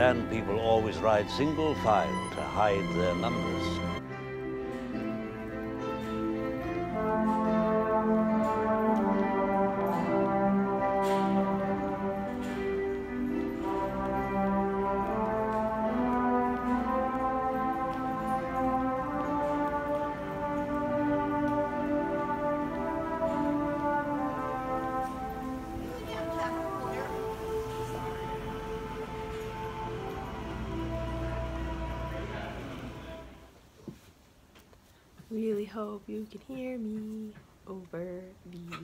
understand people always ride single file to hide their numbers. Really hope you can hear me over the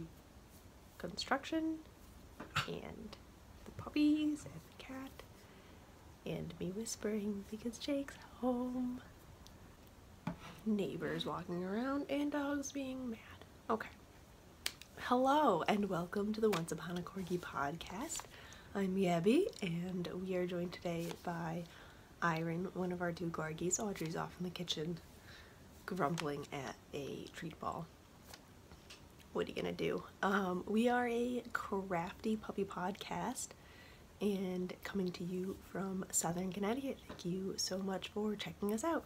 construction and the puppies and the cat and me whispering because Jake's home, neighbors walking around, and dogs being mad. Okay. Hello and welcome to the Once Upon a Corgi podcast. I'm Yabby and we are joined today by Iron, one of our two Corgis. Audrey's off in the kitchen grumbling at a treat ball. What are you gonna do? We are a crafty puppy podcast and coming to you from Southern Connecticut. Thank you so much for checking us out.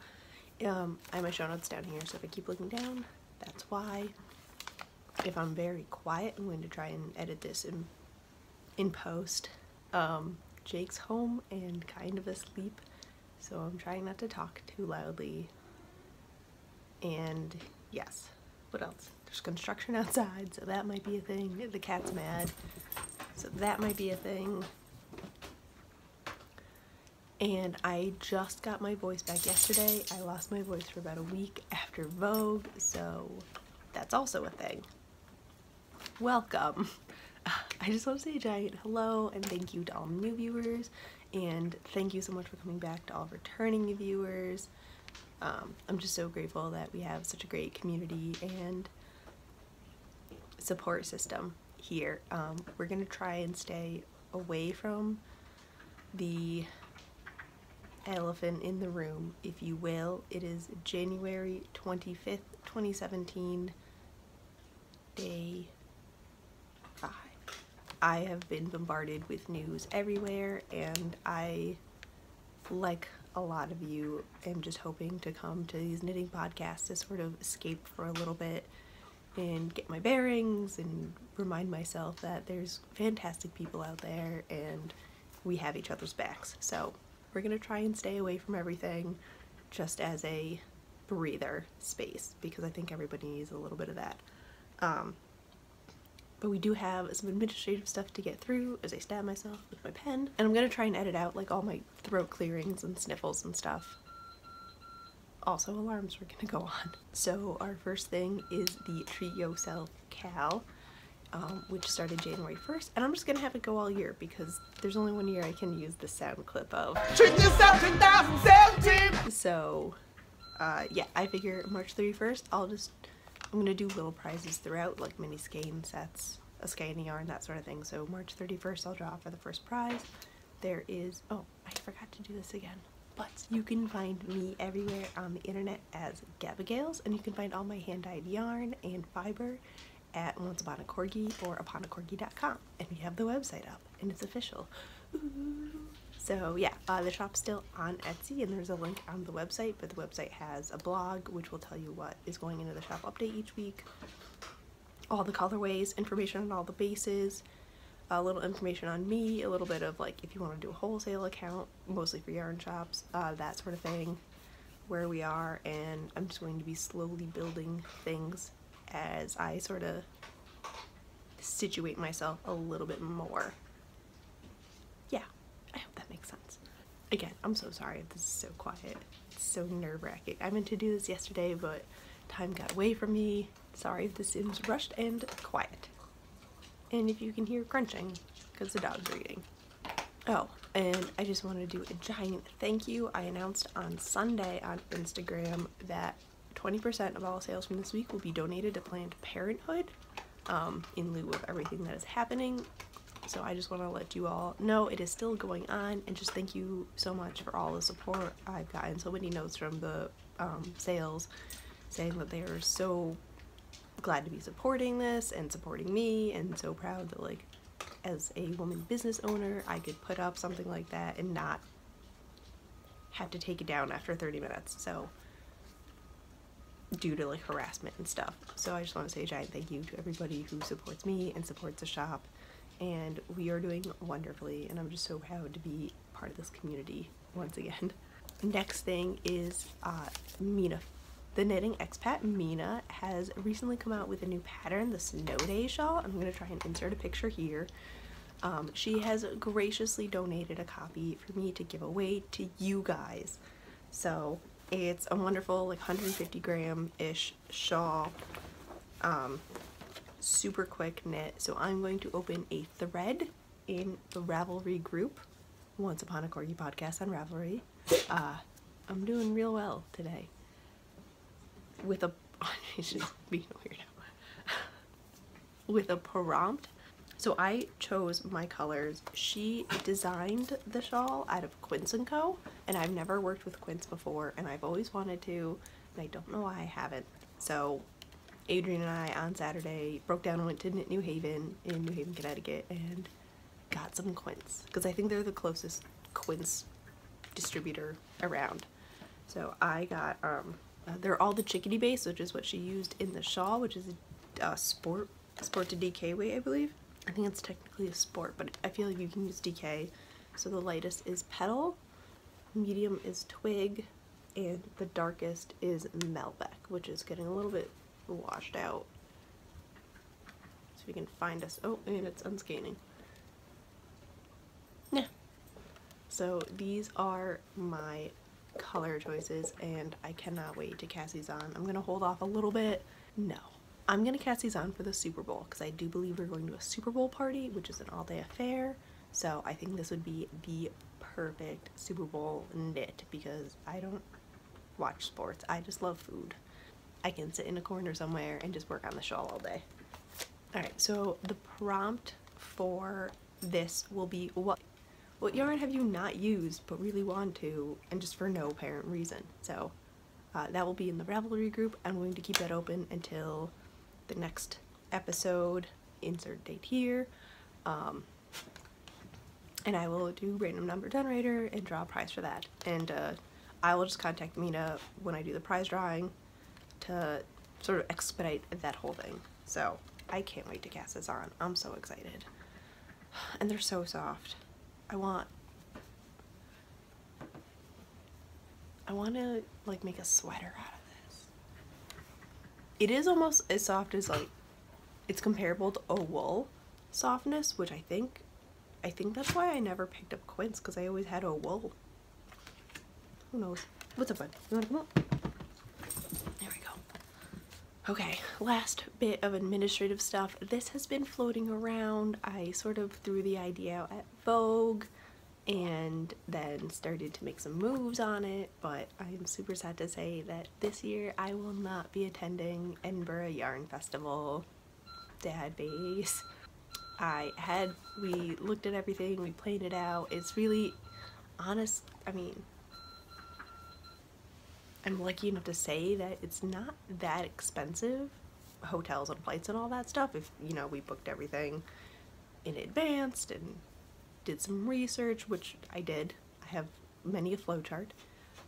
I have my show notes down here, so if I keep looking down, that's why. If I'm very quiet, I'm going to try and edit this in post. Jake's home and kind of asleep, so I'm trying not to talk too loudly. And yes, what else? There's construction outside, so that might be a thing. The cat's mad, so that might be a thing. And I just got my voice back yesterday. I lost my voice for about a week after Vogue, so that's also a thing. Welcome. I just want to say a giant hello and thank you to all new viewers, and thank you so much for coming back to all returning viewers. I'm just so grateful that we have such a great community and support system here. We're gonna try and stay away from the elephant in the room, if you will. It is January 25th, 2017, day 5. I have been bombarded with news everywhere, and I, like a lot of you, am just hoping to come to these knitting podcasts to sort of escape for a little bit and get my bearings and remind myself that there's fantastic people out there and we have each other's backs. So we're gonna try and stay away from everything just as a breather space, because I think everybody needs a little bit of that. But we do have some administrative stuff to get through as I stab myself with my pen. And I'm gonna try and edit out like all my throat clearings and sniffles and stuff. Also, alarms were gonna go on. So our first thing is the Treat Yourself Cal, which started January 1st. And I'm just gonna have it go all year because there's only one year I can use the sound clip of. Treat Yourself 2017! So, yeah, I figure March 31st, I'm gonna do little prizes throughout, like mini skein sets, a skein yarn, that sort of thing. So March 31st, I'll draw for the first prize. There is, oh, I forgot to do this again. But you can find me everywhere on the internet as Gabigails, and you can find all my hand-dyed yarn and fiber at Once Upon a Corgi or uponacorgi.com. And we have the website up, and it's official. Ooh. So yeah, the shop's still on Etsy, and there's a link on the website, but the website has a blog which will tell you what is going into the shop update each week, all the colorways, information on all the bases, a little information on me, a little bit of like if you want to do a wholesale account, mostly for yarn shops, that sort of thing, where we are. And I'm just going to be slowly building things as I sort of situate myself a little bit more. Yeah, I hope that makes sense. Again, I'm so sorry if this is so quiet. It's so nerve-wracking. I meant to do this yesterday, but time got away from me. Sorry if this seems rushed and quiet. And if you can hear crunching, because the dogs are eating. Oh, and I just want to do a giant thank you. I announced on Sunday on Instagram that 20% of all sales from this week will be donated to Planned Parenthood, in lieu of everything that is happening. So I just want to let you all know it is still going on, and just thank you so much for all the support. I've gotten so many notes from the sales saying that they are so glad to be supporting this and supporting me, and so proud that, like, as a woman business owner, I could put up something like that and not had to take it down after 30 minutes, so due to like harassment and stuff. So I just want to say a giant thank you to everybody who supports me and supports the shop, and we are doing wonderfully, and I'm just so proud to be part of this community once again. Next thing is Mina. The knitting expat Mina has recently come out with a new pattern, the Snow Day shawl. I'm going to try and insert a picture here. She has graciously donated a copy for me to give away to you guys. So it's a wonderful like 150 gram-ish shawl, super quick knit. So I'm going to open a thread in the Ravelry group, Once Upon a Corgi podcast on Ravelry. I'm doing real well today. With a, it's just being weird. With a prompt. So I chose my colors. She designed the shawl out of Quince & Co. And I've never worked with Quince before, and I've always wanted to, and I don't know why I haven't. So Adrian and I on Saturday broke down and went to Knit New Haven in New Haven, Connecticut, and got some Quince, because I think they're the closest Quince distributor around. So I got, they're all the chickadee base, which is what she used in the shawl, which is a sport to DK weight, I believe. I think it's technically a sport, but I feel like you can use DK. So the lightest is petal, medium is twig, and the darkest is Melbeck, which is getting a little bit washed out. So we can find us. Oh, and it's unscanning. Yeah. So these are my color choices, and I cannot wait to cast these on. I'm gonna hold off a little bit. No, I'm gonna cast these on for the Super Bowl, because I do believe we're going to a Super Bowl party, which is an all-day affair. So I think this would be the perfect Super Bowl knit, because I don't watch sports, I just love food. I can sit in a corner somewhere and just work on the shawl all day. Alright, so the prompt for this will be, what yarn have you not used but really want to, and just for no apparent reason? So that will be in the Ravelry group. I'm going to keep that open until the next episode, insert date here, and I will do random number generator and draw a prize for that. And I will just contact Mina when I do the prize drawing to sort of expedite that whole thing. So I can't wait to cast this on. I'm so excited. And they're so soft. I want to like make a sweater out of this. It is almost as soft as, like, it's comparable to a wool softness, which I think that's why I never picked up Quince, because I always had a wool. Who knows? What's up, bud? You wanna come up? There we go. Okay, last bit of administrative stuff. This has been floating around. I sort of threw the idea out at Vogue and then started to make some moves on it, but I am super sad to say that this year I will not be attending Edinburgh Yarn Festival. Dad base. We looked at everything, we planned it out. It's really honest. I mean, I'm lucky enough to say that it's not that expensive, hotels and flights and all that stuff, if, you know, we booked everything in advance and did some research, which I did. I have many a flowchart,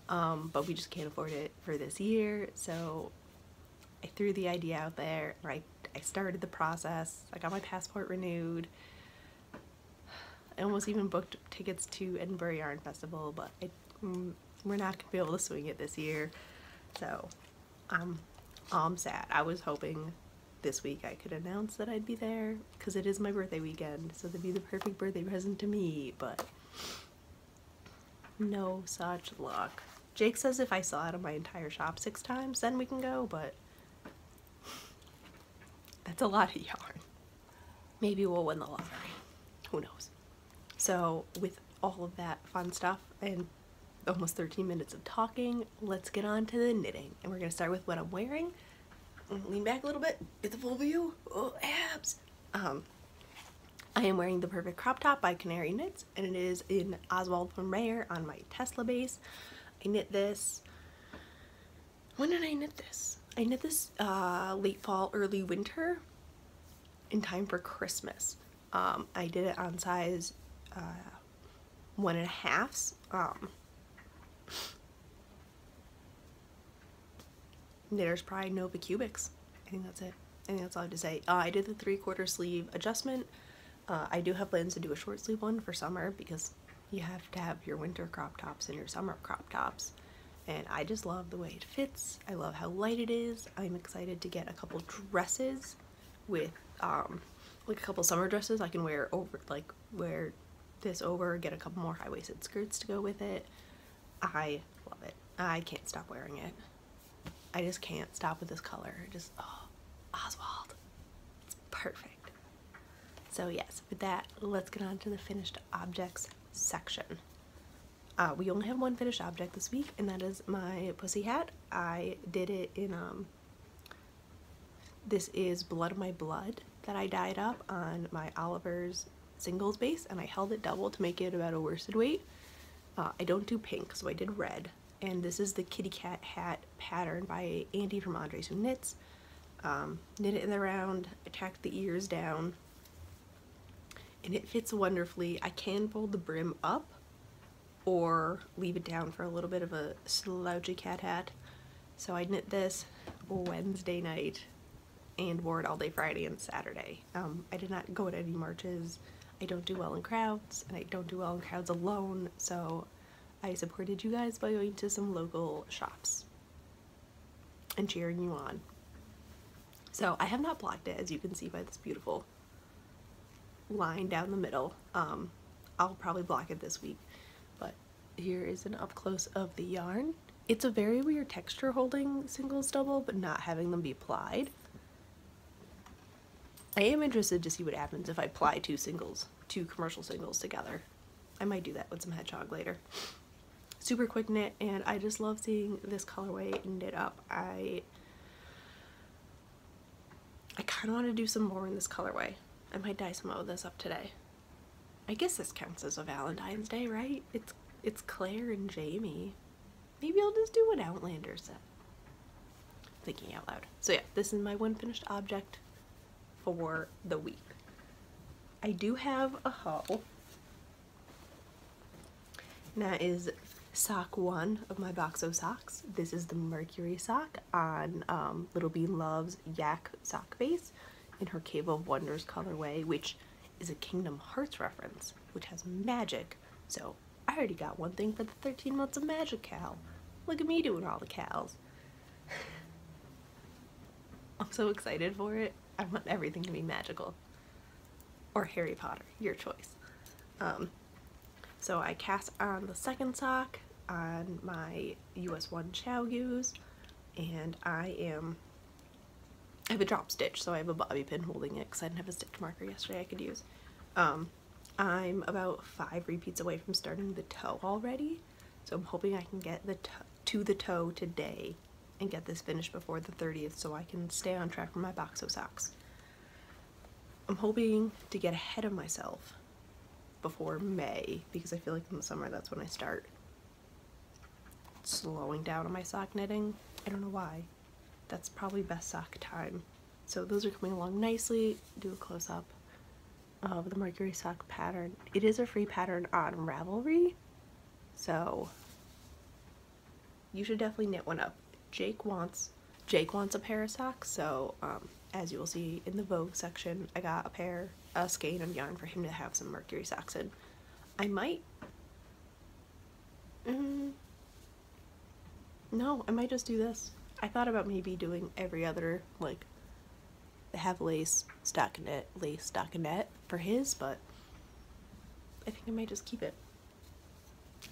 but we just can't afford it for this year. So I threw the idea out there. I started the process. I got my passport renewed. I almost even booked tickets to Edinburgh Yarn Festival, but we're not gonna be able to swing it this year. So I'm sad. I was hoping this week I could announce that I'd be there, because it is my birthday weekend, so that'd be the perfect birthday present to me, but no such luck. Jake says if I sell out of my entire shop 6 times, then we can go, but that's a lot of yarn. Maybe we'll win the lottery. Who knows? So with all of that fun stuff and almost 13 minutes of talking, let's get on to the knitting. And we're gonna start with what I'm wearing. Lean back a little bit, get the full view. Oh, abs! I am wearing the Perfect Crop Top by Canary Knits, and it is in Oswald from Rayer on my Tesla base. I knit this, when did I knit this? I knit this late fall, early winter, in time for Christmas. I did it on size 1.5s. Knitter's Pride Nova Cubics. I think that's it. I think that's all I have to say. I did the 3/4 sleeve adjustment. I do have plans to do a short sleeve one for summer because you have to have your winter crop tops and your summer crop tops. And I just love the way it fits. I love how light it is. I'm excited to get a couple dresses with like a couple summer dresses I can wear over, like wear this over, get a couple more high-waisted skirts to go with it. I love it. I can't stop wearing it. I just can't stop with this color. Just, oh, Oswald. It's perfect. So yes, with that, let's get on to the finished objects section. We only have one finished object this week, and that is my pussy hat. I did it in, this is Blood of My Blood that I dyed up on my Oliver's singles base, and I held it double to make it about a worsted weight. I don't do pink, so I did red. And this is the kitty cat hat pattern by Andy from Andres Who Knits. Knit it in the round, I tacked the ears down, and it fits wonderfully. I can fold the brim up or leave it down for a little bit of a slouchy cat hat. So I knit this Wednesday night and wore it all day Friday and Saturday. I did not go to any marches. I don't do well in crowds, and I don't do well in crowds alone, so I supported you guys by going to some local shops and cheering you on. So I have not blocked it, as you can see by this beautiful line down the middle. I'll probably block it this week, but here is an up close of the yarn. It's a very weird texture holding singles double, but not having them be plied. I am interested to see what happens if I ply two commercial singles together. I might do that with some hedgehog later. Super quick knit, and I just love seeing this colorway knit up. I kind of want to do some more in this colorway. I might dye some of this up today. I guess this counts as a Valentine's Day, right? It's Claire and Jamie. Maybe I'll just do an Outlander set. Thinking out loud. So yeah, this is my one finished object for the week. I do have a haul. And that is sock 1 of my box of socks. This is the Mercury sock on Little Bean Love's Yak sock base in her Cave of Wonders colorway, which is a Kingdom Hearts reference, which has magic. So I already got one thing for the 13 months of magic cal. Look at me doing all the cals. I'm so excited for it. I want everything to be magical. Or Harry Potter, your choice. So I cast on the second sock on my US 1 Chow Goose, and I have a drop stitch, so I have a bobby pin holding it because I didn't have a stitch marker yesterday I could use. I'm about 5 repeats away from starting the toe already, so I'm hoping I can get to the toe today and get this finished before the 30th so I can stay on track for my box of socks. I'm hoping to get ahead of myself before May, because I feel like in the summer that's when I start slowing down on my sock knitting. I don't know why. That's probably best sock time. So those are coming along nicely. Do a close-up of the Mercury sock pattern. It is a free pattern on Ravelry, so you should definitely knit one up. Jake wants a pair of socks, so as you will see in the Vogue section, I got a skein of yarn for him to have some Mercury socks in. I might, no, I might just do this. I thought about maybe doing every other, like, have lace stockinette for his, but I think I might just keep it.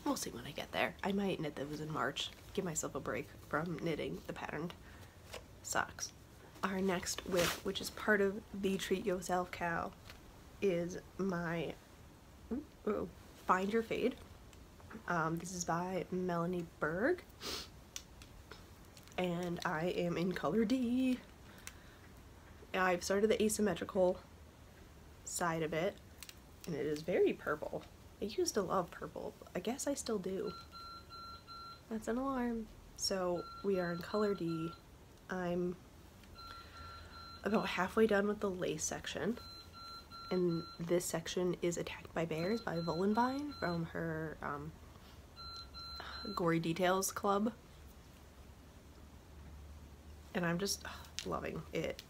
We'll see when I get there. I might knit those in March, give myself a break from knitting the patterned socks. Our next whip, which is part of the Treat Yourself Cal, is my Find Your Fade. This is by Melanie Berg, and I am in color D. I've started the asymmetrical side of it, and it is very purple. I used to love purple, but I guess I still do. That's an alarm. So we are in color D. I'm about halfway done with the lace section, and this section is Attacked by Bears by Volenvine from her Gory Details Club. And I'm just loving it.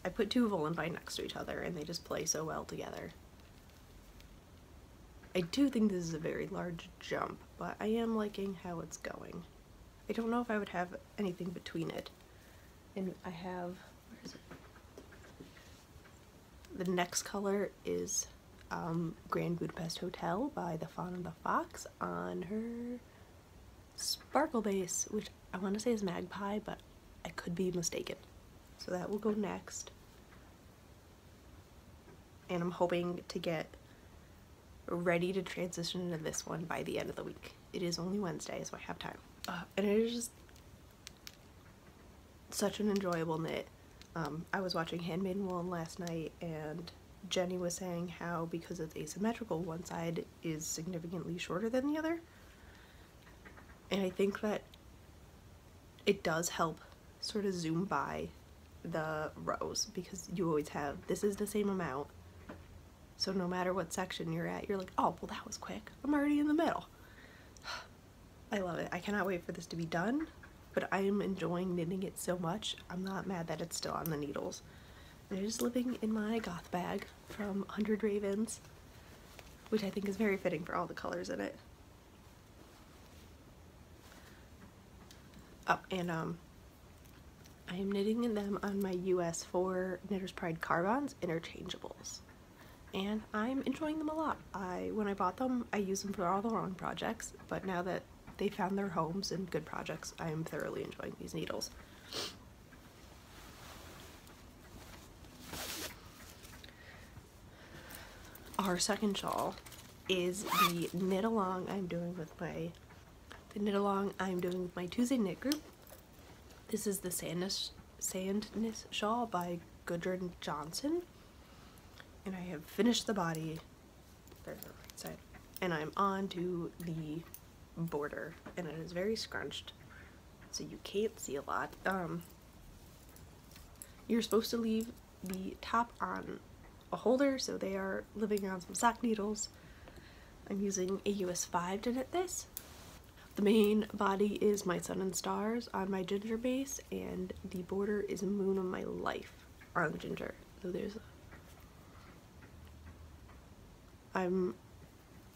I put two Volenvine next to each other and they just play so well together. I do think this is a very large jump, but I am liking how it's going. I don't know if I would have anything between it. And I have, where is it? The next color is Grand Budapest Hotel by the Fawn and the Fox on her sparkle base, which I want to say is Magpie, but I could be mistaken. So that will go next. And I'm hoping to get ready to transition into this one by the end of the week. It is only Wednesday, so I have time. And it is just such an enjoyable knit. I was watching Handmaiden Woolen last night, and Jenny was saying how because it's asymmetrical, one side is significantly shorter than the other. And I think that it does help sort of zoom by the rows, because you always have, this is the same amount, so no matter what section you're at, you're like, oh, well that was quick, I'm already in the middle. I love it. I cannot wait for this to be done, but I am enjoying knitting it so much. I'm not mad that it's still on the needles. And it is living in my goth bag from 100 Ravens, which I think is very fitting for all the colors in it. Oh, and I am knitting them on my US 4 Knitter's Pride Carbons interchangeables, and I'm enjoying them a lot. When I bought them, I used them for all the wrong projects, but now that they found their homes in good projects, I am thoroughly enjoying these needles. Our second shawl is the knit along I'm doing with my Tuesday knit group. This is the Sandness shawl by Gudrun Johnson, and I have finished the body. There's the right side, and I'm on to the border, and it is very scrunched, so you can't see a lot. You're supposed to leave the top on a holder, so they are living on some sock needles. I'm using a US 5 to knit this. The main body is my Sun and Stars on my ginger base, and the border is a Moon of My Life on ginger. So I'm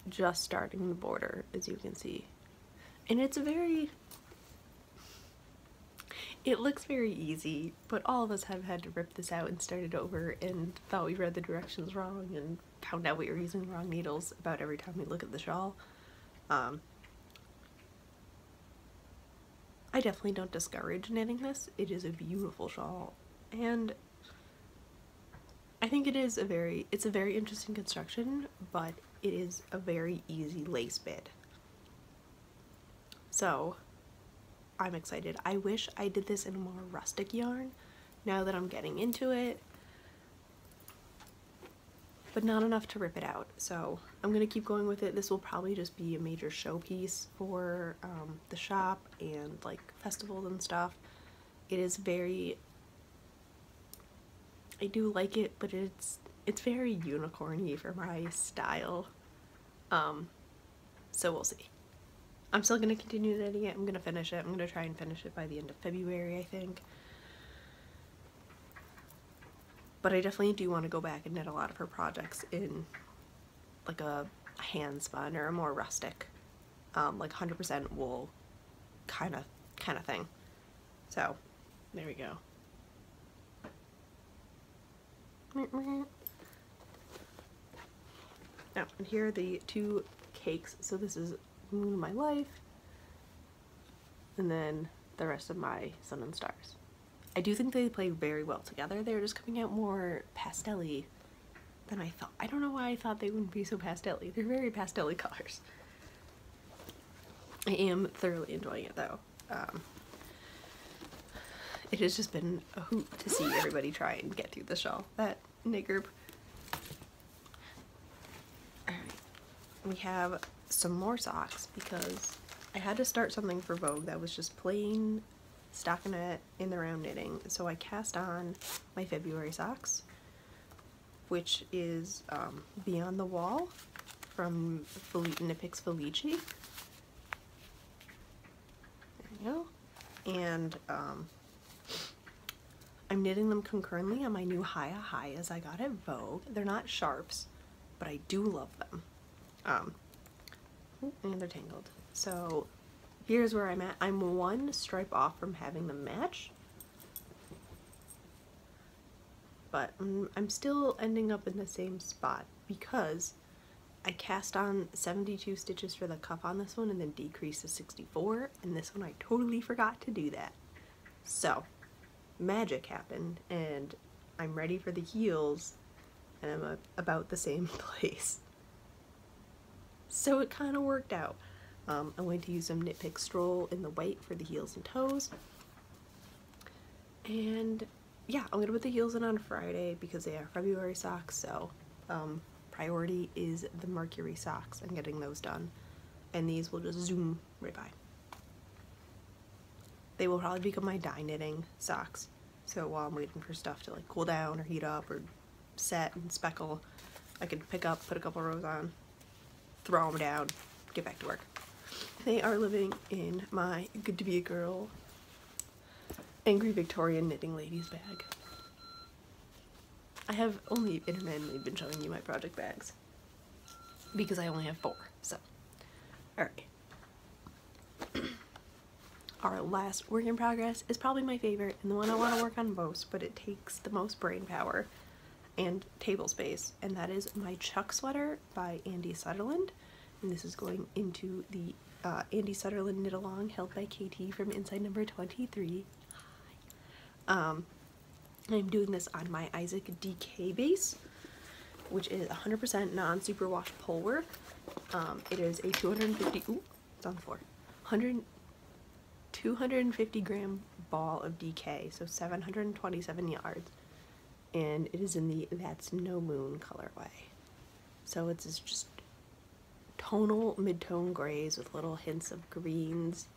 just starting the border, as you can see. And it looks very easy, but all of us have had to rip this out and start it over and thought we read the directions wrong and found out we were using the wrong needles about every time we look at the shawl. I definitely don't discourage knitting this. It is a beautiful shawl, and I think it's a very interesting construction, but it is a very easy lace bid. So I'm excited. I wish I did this in a more rustic yarn now that I'm getting into it, but not enough to rip it out. So I'm gonna keep going with it. This will probably just be a major showpiece for the shop and like festivals and stuff. It is very, I do like it, but it's very unicorny for my style. So we'll see. I'm still gonna continue knitting it. I'm gonna finish it. I'm gonna try and finish it by the end of February, I think. But I definitely do want to go back and knit a lot of her projects in like a hand spun or a more rustic, like 100% wool kind of thing. So there we go. Now, and here are the two cakes. So this is Moon of My Life, and then the rest of my Sun and Stars. I do think they play very well together. They're just coming out more pastel-y than I thought. I don't know why I thought they wouldn't be so pastel-y. They're very pastel-y colors. I am thoroughly enjoying it though. It has just been a hoot to see everybody try and get through the shawl, that knit group. Alright, we have some more socks because I had to start something for Vogue that was just plain stockinette in the round knitting, so I cast on my February socks, which is Beyond the Wall from Knit Picks Felici. now, and I'm knitting them concurrently on my new Highas I got at Vogue. They're not sharps, but I do love them. And they're tangled. So here's where I'm at. I'm one stripe off from having them match, but I'm still ending up in the same spot because I cast on 72 stitches for the cuff on this one and then decreased to 64, and this one I totally forgot to do that. So magic happened and I'm ready for the heels and I'm about the same place. So it kind of worked out. I'm going to use some Knit Pick Stroll in the white for the heels and toes. And yeah, I'm going to put the heels in on Friday because they are February socks, so priority is the Mercury socks and getting those done. And these will just zoom right by. They will probably become my dye knitting socks. So while I'm waiting for stuff to like cool down or heat up or set and speckle, I can pick up, put a couple rows on, throw them down, get back to work. They are living in my Good to Be a Girl Angry Victorian Knitting Ladies bag. I have only intermittently been showing you my project bags because I only have 4, so alright. Our last work in progress is probably my favorite and the one I want to work on most, but it takes the most brain power and table space, and that is my Chuck sweater by Andy Sutherland. And this is going into the Andy Sutherland knit along held by KT from inside number 23. I'm doing this on my Isaac DK base, which is 100% non-superwash pole work. It is a 250, ooh, it's on the floor, 250 gram ball of DK, so 727 yards, and it is in the That's No Moon colorway. So it's just tonal mid-tone grays with little hints of greens.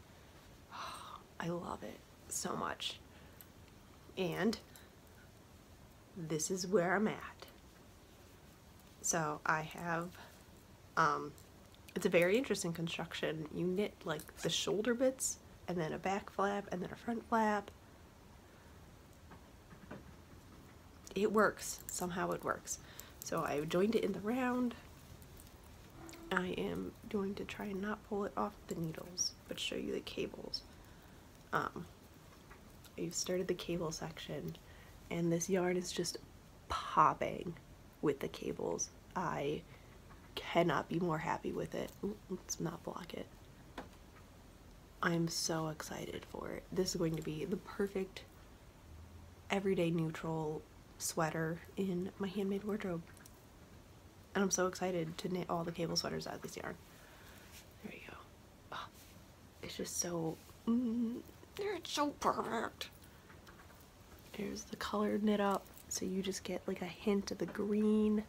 Oh, I love it so much. And this is where I'm at. So I have, it's a very interesting construction. You knit like the shoulder bits and then a back flap and then a front flap. It works. Somehow it works. So I joined it in the round. I am going to try and not pull it off the needles, but show you the cables. I've started the cable section, and this yarn is just popping with the cables. I cannot be more happy with it. Ooh, let's not block it. I'm so excited for it. This is going to be the perfect everyday neutral sweater in my handmade wardrobe. And I'm so excited to knit all the cable sweaters out of this yarn. There you go. Oh, it's just so, it's so perfect. There's the color knit up, so you just get like a hint of the green.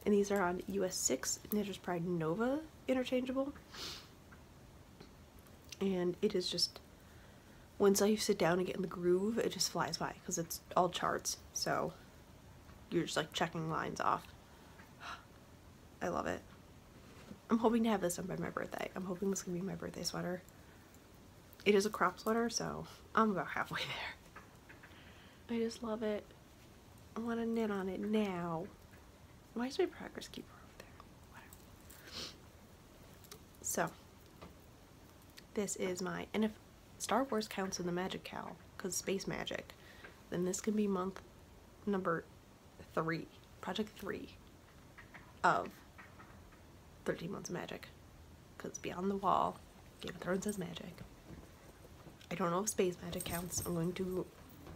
And these are on US 6 Knitter's Pride Nova interchangeable. And it is just, once I sit down and get in the groove, it just flies by because it's all charts. So you're just like checking lines off. I love it. I'm hoping to have this done by my birthday. I'm hoping this can be my birthday sweater. It is a crop sweater, so I'm about halfway there. I just love it. I want to knit on it now. Why is my progress keeper over there? Whatever. So, this is my, and if Star Wars counts in the magic cal, because space magic, then this can be month number 3, project 3 of 13 Months of Magic, because Beyond the Wall, Game of Thrones has magic. I don't know if space magic counts. I'm going to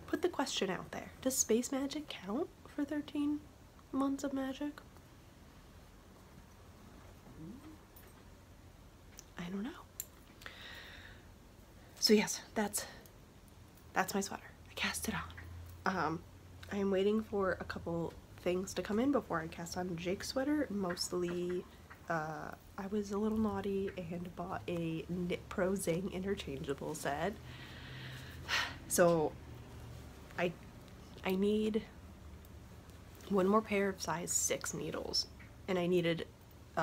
put the question out there. Does space magic count for 13 Months of Magic? I don't know. So yes, that's my sweater. I cast it on. I am waiting for a couple things to come in before I cast on Jake's sweater. Mostly I was a little naughty and bought a Knit Pro Zing interchangeable set. So I need one more pair of size 6 needles, and I needed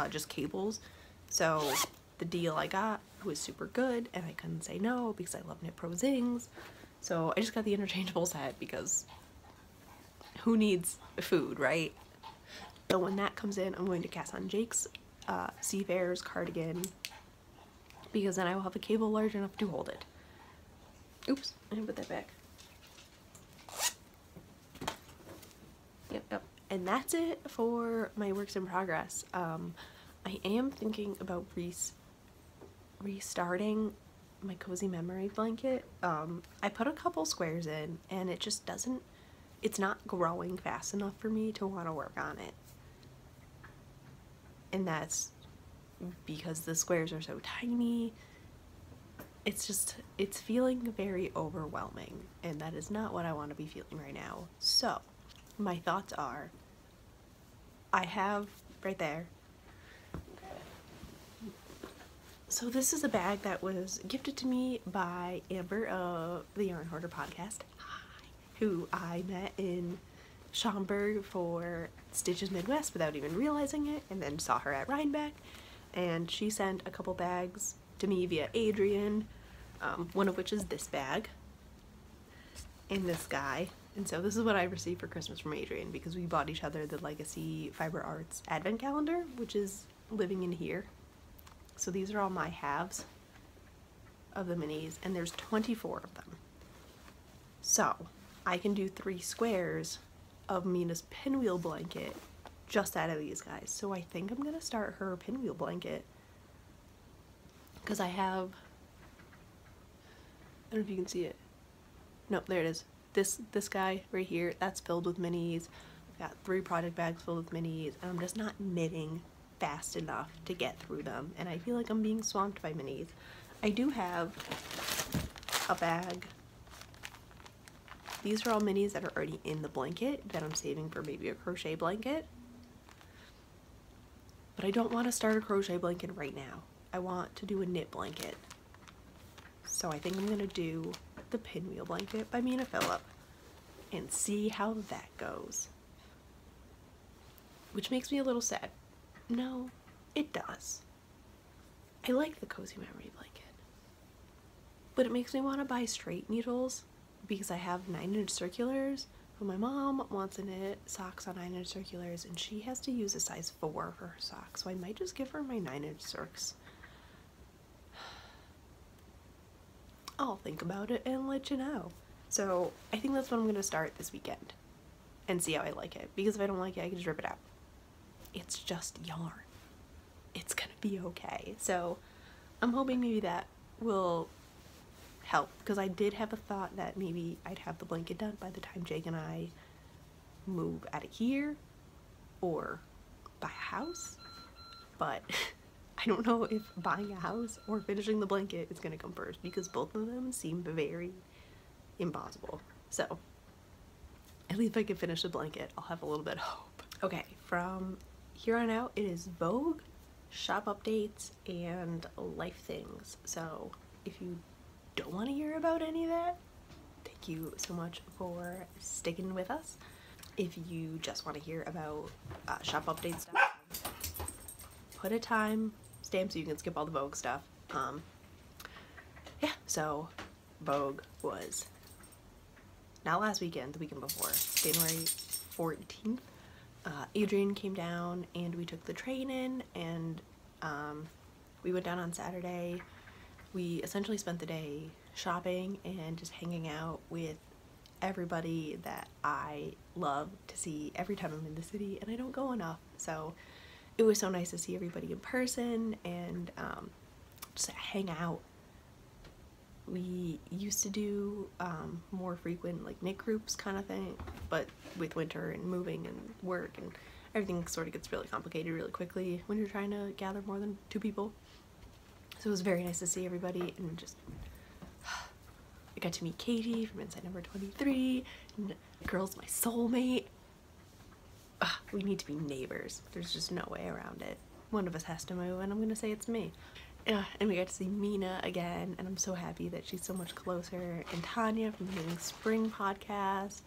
just cables. So the deal I got was super good, and I couldn't say no because I love Knit Pro Zings. So I just got the interchangeable set because who needs food, right? So when that comes in, I'm going to cast on Jake's Seafarers cardigan, because then I will have a cable large enough to hold it. Oops, I didn't put that back. Yep. And that's it for my works in progress. I am thinking about restarting my cozy memory blanket. I put a couple squares in and it just doesn't, it's not growing fast enough for me to want to work on it. And that's because the squares are so tiny. It's feeling very overwhelming, and that is not what I want to be feeling right now. So my thoughts are, I have right there. So this is a bag that was gifted to me by Amber of the Yarn Hoarder podcast, who I met in Schaumburg for Stitches Midwest without even realizing it, and then saw her at Rhinebeck, and she sent a couple bags to me via Adrian, one of which is this bag and this guy. And so this is what I received for Christmas from Adrian, because we bought each other the Legacy Fiber Arts Advent Calendar, which is living in here. So these are all my halves of the minis, and there's 24 of them. So I can do 3 squares of Mina's pinwheel blanket just out of these guys. So I think I'm gonna start her pinwheel blanket, because I have, I don't know if you can see it. Nope, there it is. This guy right here, that's filled with minis. I've got 3 project bags filled with minis, and I'm just not knitting fast enough to get through them, and I feel like I'm being swamped by minis. I do have a bag. These are all minis that are already in the blanket that I'm saving for maybe a crochet blanket. But I don't want to start a crochet blanket right now. I want to do a knit blanket. So I think I'm going to do the pinwheel blanket by Mina Phillip and see how that goes. Which makes me a little sad. No, it does. I like the cozy memory blanket. But it makes me want to buy straight needles, because I have 9-inch circulars, but my mom wants to knit socks on 9-inch circulars, and she has to use a size 4 for her socks, so I might just give her my 9-inch circs. I'll think about it and let you know. So I think that's what I'm going to start this weekend and see how I like it, because if I don't like it, I can just rip it out. It's just yarn. It's gonna be okay. So I'm hoping maybe that will help, because I did have a thought that maybe I'd have the blanket done by the time Jake and I move out of here or buy a house, but I don't know if buying a house or finishing the blanket is gonna come first, because both of them seem very impossible. So at least if I can finish the blanket, I'll have a little bit of hope. Okay, from here on out, it is Vogue, shop updates, and life things. So if you don't want to hear about any of that, thank you so much for sticking with us. If you just want to hear about shop update stuff, put a time stamp so you can skip all the Vogue stuff. Yeah, so Vogue was not last weekend, the weekend before, January 14th. Adrian came down and we took the train in, and we went down on Saturday. We essentially spent the day shopping and just hanging out with everybody that I love to see every time I'm in the city, and I don't go enough. So it was so nice to see everybody in person and just hang out. We used to do more frequent like knit groups kind of thing, but with winter and moving and work and everything sort of gets really complicated really quickly when you're trying to gather more than 2 people. So it was very nice to see everybody, and just I got to meet Katie from Inside Number 23, and the girl's my soulmate. We need to be neighbors. There's just no way around it. One of us has to move, and I'm gonna say it's me. And we got to see Mina again, and I'm so happy that she's so much closer, and Tanya from the Knitting Spring podcast,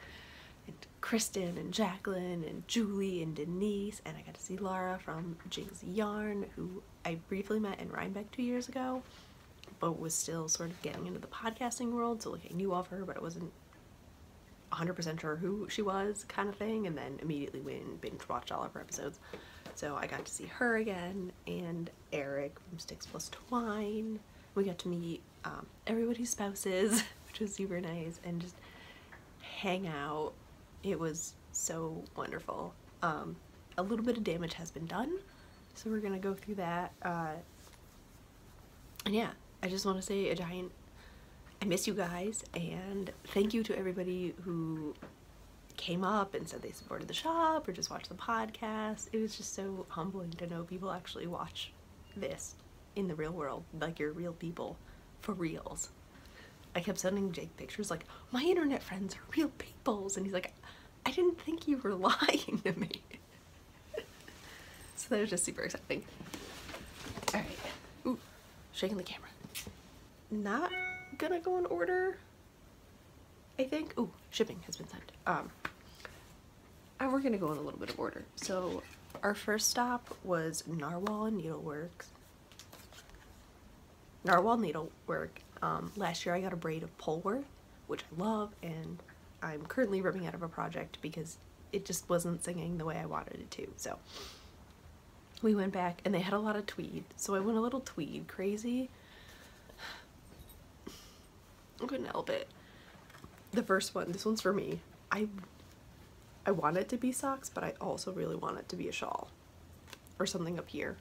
and Kristen and Jacqueline and Julie and Denise, and I got to see Laura from Jing's Yarn, who I briefly met in Rhinebeck 2 years ago, but was still sort of getting into the podcasting world, so like I knew of her, but I wasn't 100% sure who she was, kind of thing, and then immediately went and binge watched all of her episodes. So I got to see her again, and Eric from Sticks Plus Twine. We got to meet everybody's spouses, which was super nice, and just hang out. It was so wonderful. A little bit of damage has been done, so we're gonna go through that. And yeah, I just want to say a giant I miss you guys, and thank you to everybody who came up and said they supported the shop or just watched the podcast. It was just so humbling to know people actually watch this in the real world, like you're real people, for reals. I kept sending Jake pictures like, my internet friends are real peoples, and he's like, I didn't think you were lying to me. So that was just super exciting. Alright. Ooh, shaking the camera. Not gonna go in order, I think. Ooh, shipping has been sent. And we're gonna go in a little bit of order. So our first stop was Narwhal Needleworks. Narwhal Needlework. Last year I got a braid of Polworth, which I love, and I'm currently ripping out of a project because it just wasn't singing the way I wanted it to. So we went back, and they had a lot of tweed, so I went a little tweed crazy. I couldn't help it. The first one, this one's for me. I want it to be socks, but I also really want it to be a shawl or something up here.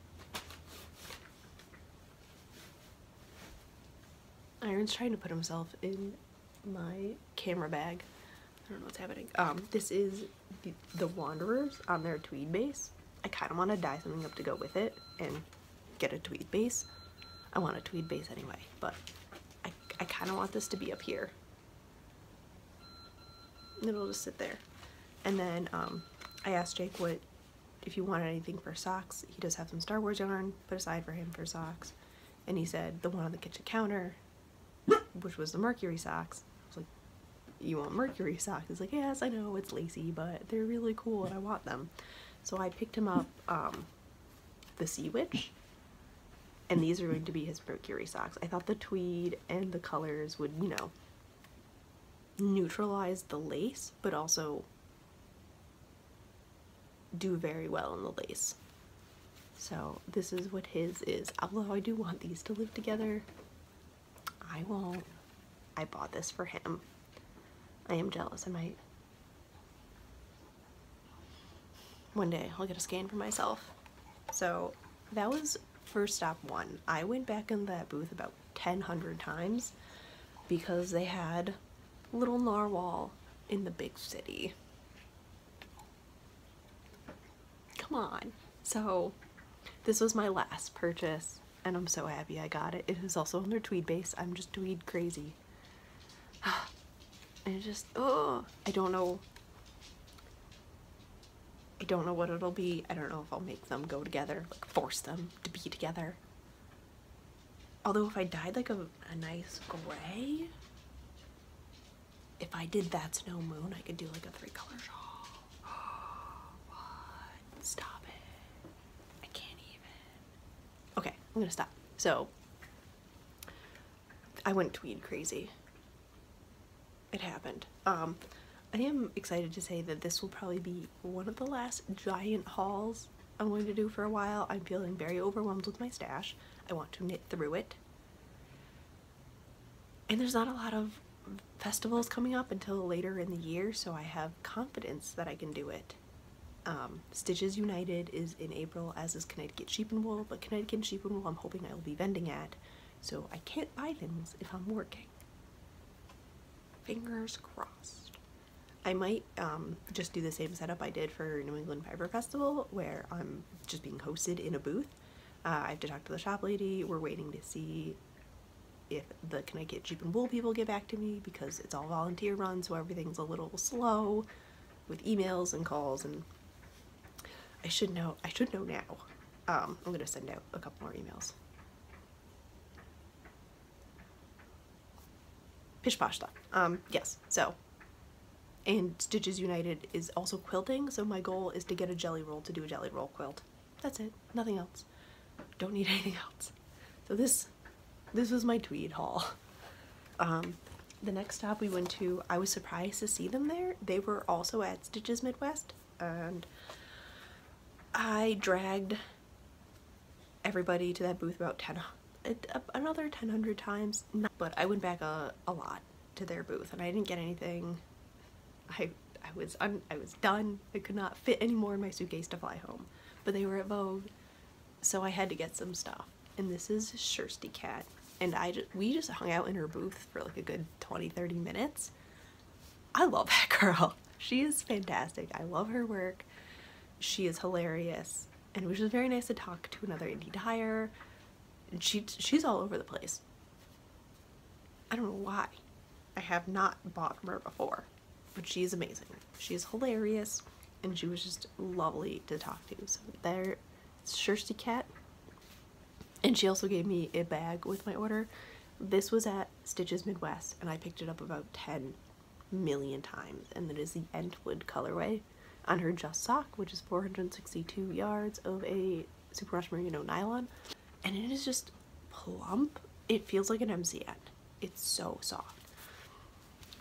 Aaron's trying to put himself in my camera bag. I don't know what's happening. This is the Wanderers on their tweed base. I kind of want to dye something up to go with it and get a tweed base. I want a tweed base anyway, but I kind of want this to be up here. And it'll just sit there. And then I asked Jake if you wanted anything for socks. He does have some Star Wars yarn put aside for him for socks. And he said the one on the kitchen counter, which was the Mercury socks. I was like, you want Mercury socks? He's like, yes, I know, it's lacy, but they're really cool and I want them. So I picked him up the Sea Witch, and these are going to be his Mercury socks. I thought the tweed and the colors would, you know, neutralize the lace, but also do very well in the lace. So this is what his is. Although I do want these to live together, I won't. I bought this for him. I am jealous. I might. One day I'll get a scan for myself. So that was first stop one. I went back in that booth about 1,000 times because they had little narwhal in the big city. Come on. So this was my last purchase, and I'm so happy I got it. It is also on their tweed base. I'm just tweed crazy. And it just, oh, I don't know what it'll be. I don't know if I'll make them go together, like force them to be together. Although if I dyed like a nice gray, if I did That Snow Moon, I could do like a 3-color shawl. What? Stop it. I can't even. Okay, I'm gonna stop. So I went tweed crazy. It happened. I am excited to say that this will probably be one of the last giant hauls I'm going to do for a while. I'm feeling very overwhelmed with my stash. I want to knit through it. And there's not a lot of festivals coming up until later in the year, so I have confidence that I can do it. Stitches United is in April, as is Connecticut Sheep and Wool, but Connecticut Sheep and Wool I'm hoping I will be vending at, so I can't buy things if I'm working. Fingers crossed. I might just do the same setup I did for New England Fiber Festival, where I'm just being hosted in a booth. I have to talk to the shop lady. We're waiting to see if the Connecticut Sheep and Wool people get back to me, because it's all volunteer run, so everything's a little slow with emails and calls, and I should know now. I'm gonna send out a couple more emails. Pish posh stuff. Yes, so. And Stitches United is also quilting, so my goal is to get a jelly roll to do a jelly roll quilt. That's it. Nothing else. Don't need anything else. So this this was my Tweed haul. The next stop we went to, I was surprised to see them there. They were also at Stitches Midwest, and I dragged everybody to that booth about another 1,000 times. But I went back a lot to their booth, and I didn't get anything. I was done. I could not fit any more in my suitcase to fly home. But they were at Vogue, so I had to get some stuff. And this is Shirsty Cat. And we just hung out in her booth for like a good 20-30 minutes. I love that girl. She is fantastic. I love her work. She is hilarious. And it was just very nice to talk to another indie dyer. And she's all over the place. I don't know why. I have not bought from her before. But she's amazing. She's hilarious. And she was just lovely to talk to. So there's Shirsty Cat. And she also gave me a bag with my order. This was at Stitches Midwest, and I picked it up about 10 million times. And it is the Entwood colorway on her Just Sock, which is 462 yards of a Superwash Merino nylon. And it is just plump. It feels like an MCN. It's so soft.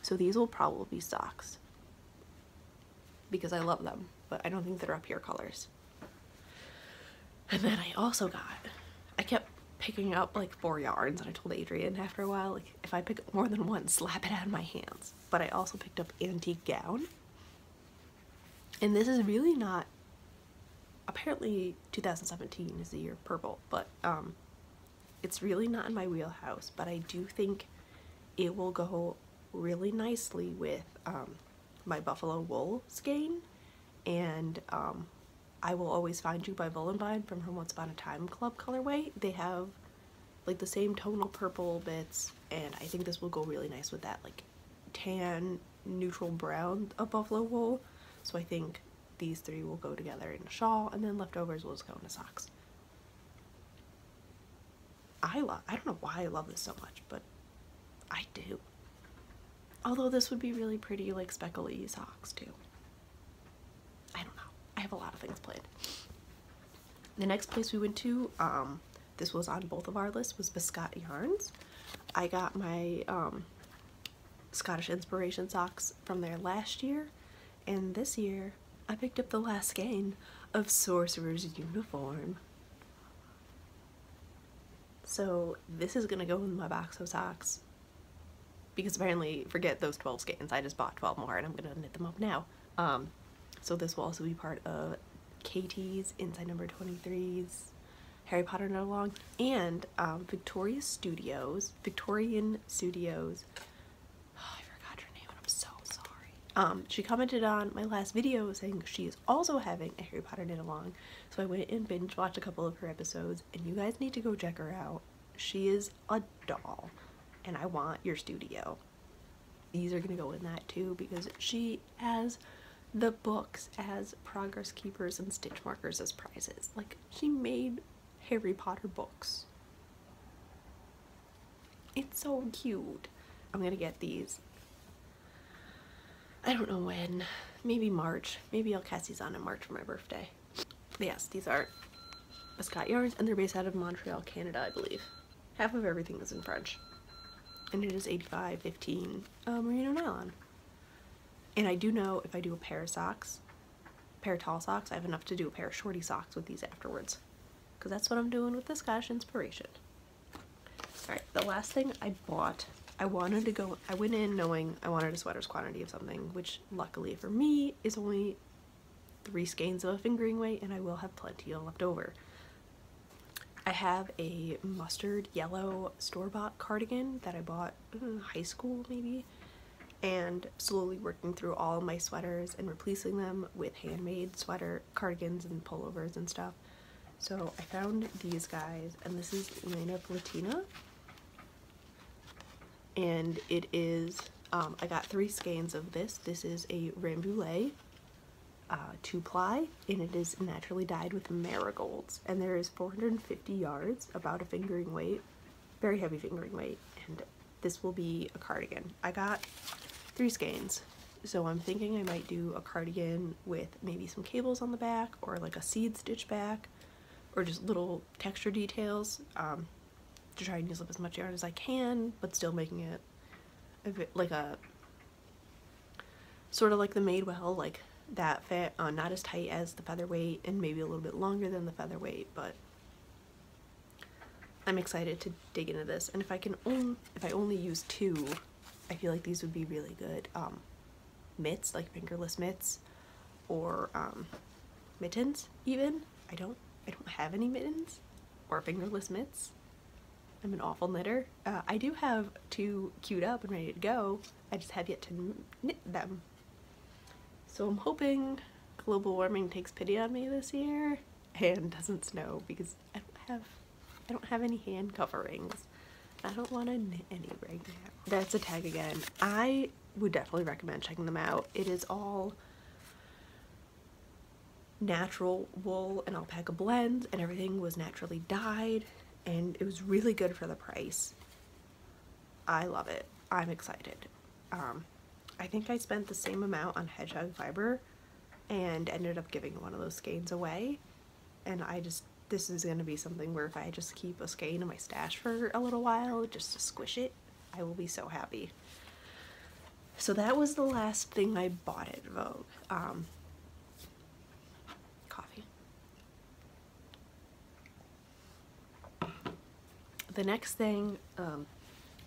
So these will probably be socks because I love them, but I don't think they're up here colors. And then I also I kept picking up like 4 yarns, and I told Adrian after a while, like, if I pick up more than one, slap it out of my hands. But I also picked up Antique Gown. And this is really not, apparently 2017 is the year of purple, but it's really not in my wheelhouse, but I do think it will go really nicely with my buffalo wool skein. And I Will Always Find You by Vollenbein from her Once Upon a Time Club colorway. They have like the same tonal purple bits, and I think this will go really nice with that like tan neutral brown of buffalo wool. So I think these three will go together in a shawl, and then leftovers will just go into socks. I don't know why I love this so much, but I do. Although this would be really pretty like speckly socks too. I don't know. I have a lot of things planned. The next place we went to, this was on both of our lists, was Biscotte Yarns. I got my Scottish Inspiration socks from there last year, and this year I picked up the last skein of Sorcerer's Uniform. So this is gonna go in my box of socks, because apparently, forget those 12 skeins, I just bought 12 more and I'm gonna knit them up now. So this will also be part of Katie's Inside Number 23's Harry Potter Knit Along, and Victorian Studios, oh, I forgot her name and I'm so sorry. She commented on my last video saying she is also having a Harry Potter Knit Along, so I went and binge watched a couple of her episodes, and you guys need to go check her out. She is a doll, and I want your studio. These are gonna go in that too, because she has the books as progress keepers and stitch markers as prizes. Like, she made Harry Potter books. It's so cute. I'm gonna get these. I don't know when. Maybe March. Maybe I'll cast these on in March for my birthday. But yes, these are Biscotte Yarns, and they're based out of Montreal, Canada, I believe. Half of everything is in French. And it is 85/15 merino nylon. And I do know if I do a pair of socks, pair of tall socks, I have enough to do a pair of shorty socks with these afterwards. Because that's what I'm doing with the Scottish Inspiration. Alright, the last thing I bought, I went in knowing I wanted a sweater's quantity of something, which luckily for me is only 3 skeins of a fingering weight, and I will have plenty left over. I have a mustard yellow store-bought cardigan that I bought in high school maybe, and slowly working through all my sweaters and replacing them with handmade sweater cardigans and pullovers and stuff. So I found these guys, and this is Lena Platina, and it is I got 3 skeins of this. This is a Rambouillet 2-ply, and it is naturally dyed with marigolds, and there is 450 yards, about a fingering weight, very heavy fingering weight, and this will be a cardigan. I got 3 skeins, so I'm thinking I might do a cardigan with maybe some cables on the back, or like a seed stitch back, or just little texture details. to try and use up as much yarn as I can, but still making it a bit like a sort of like the Madewell, like that fit, not as tight as the featherweight and maybe a little bit longer than the featherweight, but I'm excited to dig into this. And if I only use 2, I feel like these would be really good mitts, like fingerless mitts, or mittens even. I don't have any mittens or fingerless mitts. I'm an awful knitter. I do have 2 queued up and ready to go. I just have yet to knit them. So I'm hoping global warming takes pity on me this year and doesn't snow, because I don't have any hand coverings. I don't want to knit any right now. That's a tag again. I would definitely recommend checking them out. It is all natural wool and alpaca blends, and everything was naturally dyed, and it was really good for the price. I love it. I'm excited. I think I spent the same amount on hedgehog fiber and ended up giving one of those skeins away, and this is going to be something where if I just keep a skein in my stash for a little while just to squish it, I will be so happy. So that was the last thing I bought at Vogue. Coffee. The next thing,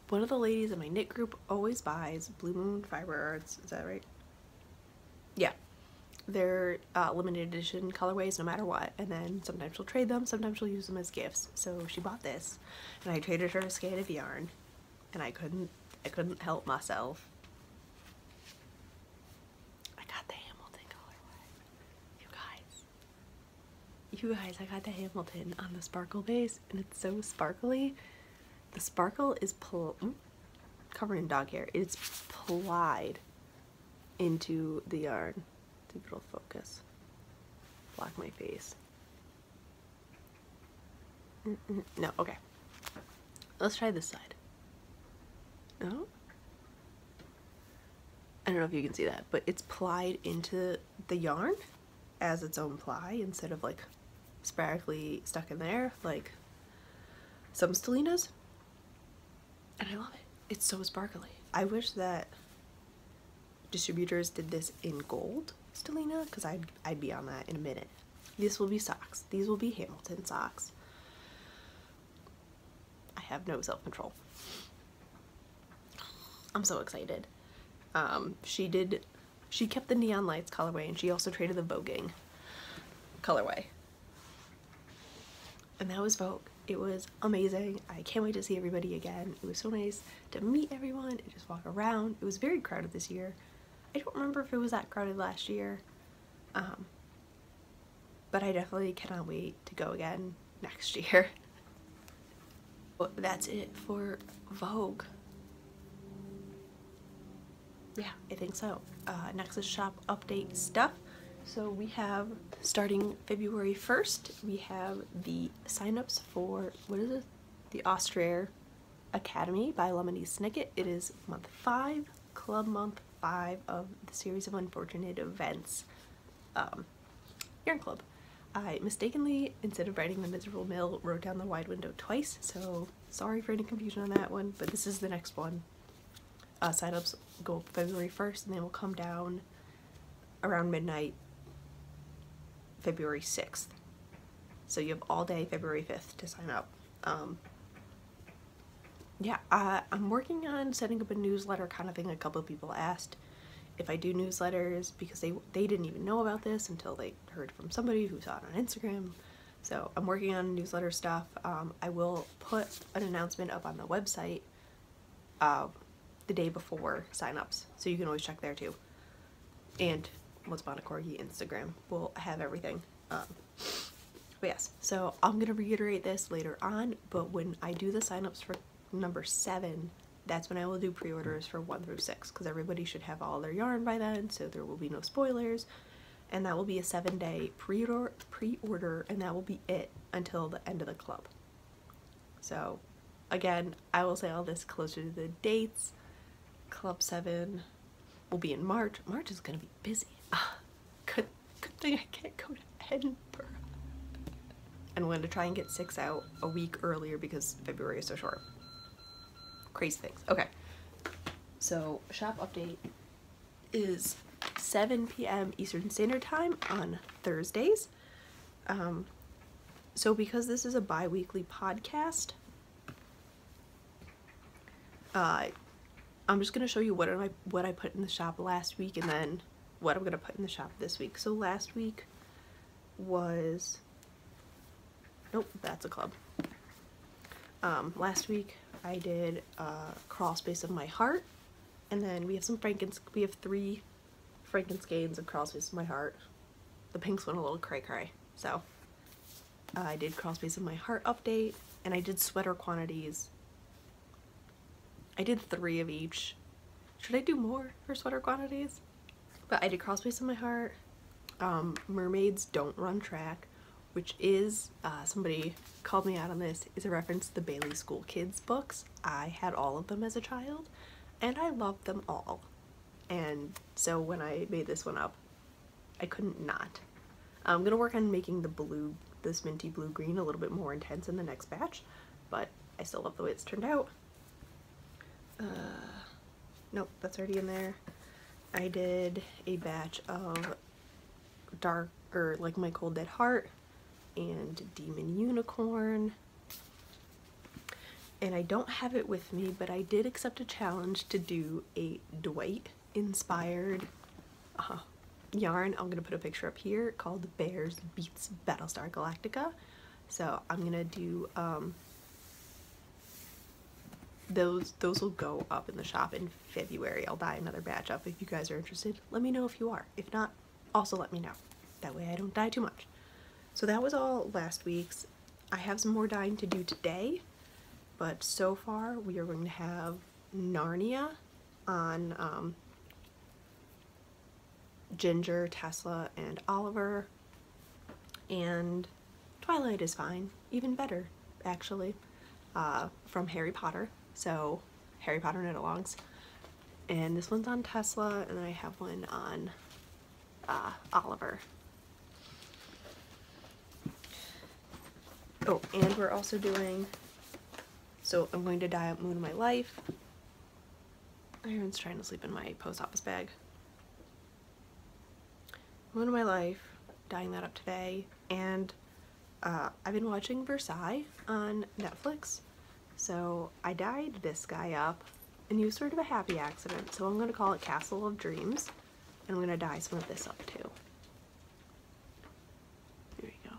one of the ladies in my knit group always buys Blue Moon Fiber Arts. Is that right? Yeah. They're limited edition colorways no matter what, and then sometimes she'll trade them, sometimes she'll use them as gifts. So she bought this, and I traded her a skein of yarn, and I couldn't help myself. I got the Hamilton colorway. You guys, I got the Hamilton on the sparkle base, and it's so sparkly. The sparkle is covered in dog hair. It's plied into the yarn. See if it'll focus. Block my face. No, okay. Let's try this side. No? I don't know if you can see that, but it's plied into the yarn as its own ply instead of like sporadically stuck in there like some Stellinas. And I love it. It's so sparkly. I wish that distributors did this in gold Stellina, because I'd be on that in a minute. This will be socks. These will be Hamilton socks. I have no self-control. I'm so excited. She kept the Neon Lights colorway, and she also traded the Voguing colorway. And that was Vogue. It was amazing. I can't wait to see everybody again. It was so nice to meet everyone and just walk around. It was very crowded this year. I don't remember if it was that crowded last year, but I definitely cannot wait to go again next year. But that's it for Vogue. Yeah, I think so. Nexus Shop update stuff. So we have, starting February 1st, we have the signups for, what is it? The Austrair Academy by Lemony Snicket. It is month 5, club month 5 of the series of unfortunate events yarn club. I mistakenly, instead of writing the miserable mill, wrote down the wide window twice, so sorry for any confusion on that one, but this is the next one. Signups go up February 1st, and they will come down around midnight February 6th. So you have all day February 5th to sign up. Yeah, I'm working on setting up a newsletter kind of thing. A couple of people asked if I do newsletters because they didn't even know about this until they heard from somebody who saw it on Instagram. So I'm working on newsletter stuff. I will put an announcement up on the website the day before signups, so you can always check there too. And What's Bought a Corgi Instagram will have everything. But yes, so I'm gonna reiterate this later on, but when I do the signups for number 7, that's when I will do pre-orders for 1 through 6, because everybody should have all their yarn by then, so there will be no spoilers, and that will be a 7-day pre-order, and that will be it until the end of the club. So again, I will say all this closer to the dates. Club 7 will be in March. March is gonna be busy. Good thing I can't go to Edinburgh. and I'm going to try and get 6 out a week earlier because February is so short. Crazy things. Okay, so shop update is 7 p.m. Eastern Standard Time on Thursdays. So because this is a bi-weekly podcast, I'm just going to show you what I put in the shop last week and then what I'm going to put in the shop this week. So last week was, nope, that's a club. Last week I did Crawl Space of My Heart, and then we have we have 3 Frankenskeins of Crawl Space of My Heart. The pinks went a little cray-cray, so I did Crawl Space of My Heart update, and I did sweater quantities. I did 3 of each. Should I do more for sweater quantities? But I did Crawl Space of My Heart. Mermaids Don't Run Track, which is, somebody called me out on this, is a reference to the Bailey School Kids books. I had all of them as a child, and I loved them all. And so when I made this one up, I couldn't not. I'm gonna work on making this minty blue-green a little bit more intense in the next batch, but I still love the way it's turned out. Nope, that's already in there. I did a batch of like My Cold Dead Heart and Demon Unicorn. And I don't have it with me, but I did accept a challenge to do a Dwight inspired yarn. I'm gonna put a picture up here called Bears Beats Battlestar Galactica. So I'm gonna do those will go up in the shop in February. I'll dye another batch up. If you guys are interested, let me know if you are. If not, also let me know. That way I don't dye too much. So that was all last week's. I have some more dyeing to do today, but so far we are going to have Narnia on Ginger, Tesla, and Oliver, and Twilight is fine, even better actually, from Harry Potter. So Harry Potter knit-alongs, and this one's on Tesla, and then I have one on Oliver. Oh, and we're also doing, so I'm going to dye up Moon of My Life. Iron's trying to sleep in my post office bag. Moon of My Life, dyeing that up today, and I've been watching Versailles on Netflix, so I dyed this guy up, and he was sort of a happy accident, so I'm going to call it Castle of Dreams, and I'm going to dye some of this up too. There we go.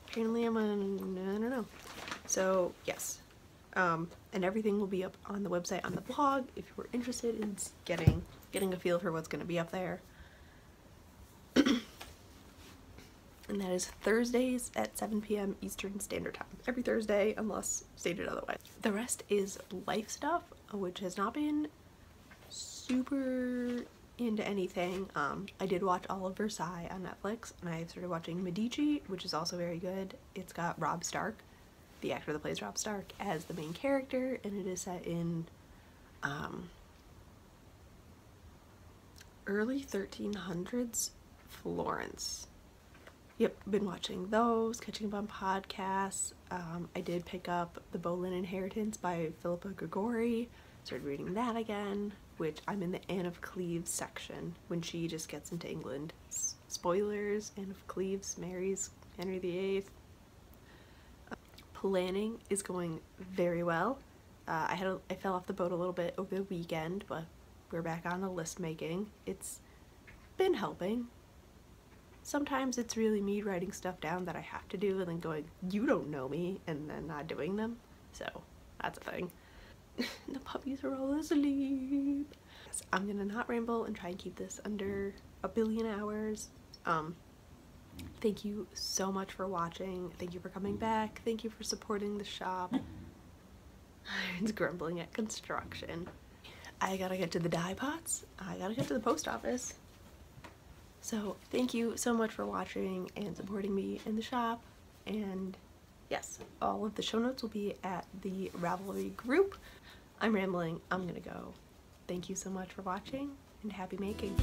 Apparently I'm on, I don't know. So yes, and everything will be up on the website, on the blog, if you were interested in getting a feel for what's going to be up there. And that is Thursdays at 7 p.m. Eastern Standard Time. Every Thursday, unless stated otherwise. The rest is life stuff, which has not been super into anything. I did watch all of Versailles on Netflix, and I started watching Medici, which is also very good. It's got Rob Stark, the actor that plays Rob Stark, as the main character, and it is set in early 1300s Florence. Yep, been watching those, catching up on podcasts. I did pick up The Boleyn Inheritance by Philippa Grigori. Started reading that again, which I'm in the Anne of Cleves section when she just gets into England. Spoilers, Anne of Cleves marries Henry VIII. Planning is going very well. I fell off the boat a little bit over the weekend, but we're back on the list making. It's been helping. Sometimes it's really me writing stuff down that I have to do and then going, you don't know me, and then not doing them. So that's a thing. The puppies are all asleep. So I'm gonna not ramble and try and keep this under 1 billion hours. Thank you so much for watching. Thank you for coming back. Thank you for supporting the shop. It's grumbling at construction. I gotta get to the dye pots. I gotta get to the post office. So thank you so much for watching and supporting me in the shop, and yes, all of the show notes will be at the Ravelry group. I'm rambling, I'm gonna go. Thank you so much for watching, and happy making.